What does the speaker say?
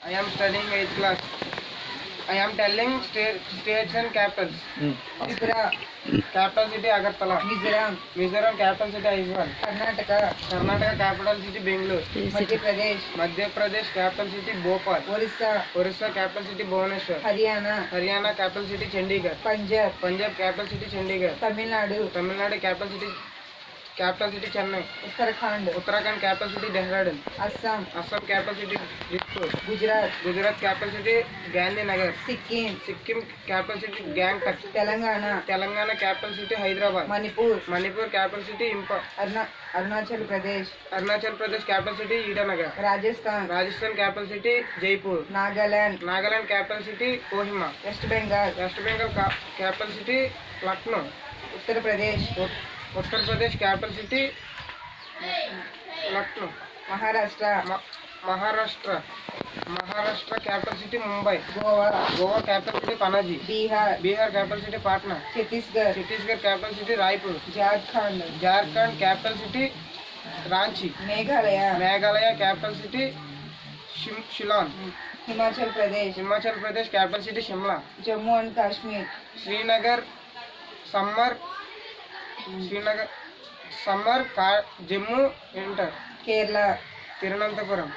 I am studying 8th class. I am telling states and capitals. Tripura, Capital city Agartala. Mizoram, Mizoram capital city Aizawl. Karnataka, Karnataka capital city Bangalore. Madhya Pradesh, Madhya Pradesh capital city Bhopal. Orissa, Orissa capital city Bhubaneswar. Haryana, Haryana capital city Chandigarh. Punjab, Punjab capital city Chandigarh. Tamil Nadu, Tamil Nadu capital city Chennai. Uttarakhand, Uttarakhand capital city Dehradun. Assam, Assam capital city Dispur. Gujarat, Gujarat capital city Gandhinagar. Sikkim, Sikkim capital city Gangtok. Telangana, Telangana capital city Hyderabad. Manipur, Manipur capital city Imphal. Arunachal Pradesh, Arunachal Pradesh capital city Itanagar. Rajasthan, Rajasthan capital city Jaipur. Nagaland, Nagaland capital city Kohima. West Bengal, West Bengal capital city Lucknow. Uttar Pradesh, Uttar Pradesh capital city Lucknow. Maharashtra, Maharashtra capital city Mumbai. Goa, Capital city Panaji. Bihar, capital city Patna. Chhattisgarh, capital city Raipur. Jharkhand, capital city Ranchi. Meghalaya, capital city Shillong. Himachal Pradesh, capital city Shimla. Jammu and Kashmir, Srinagar summer Jammu winter. Kerala, Tirunelveli.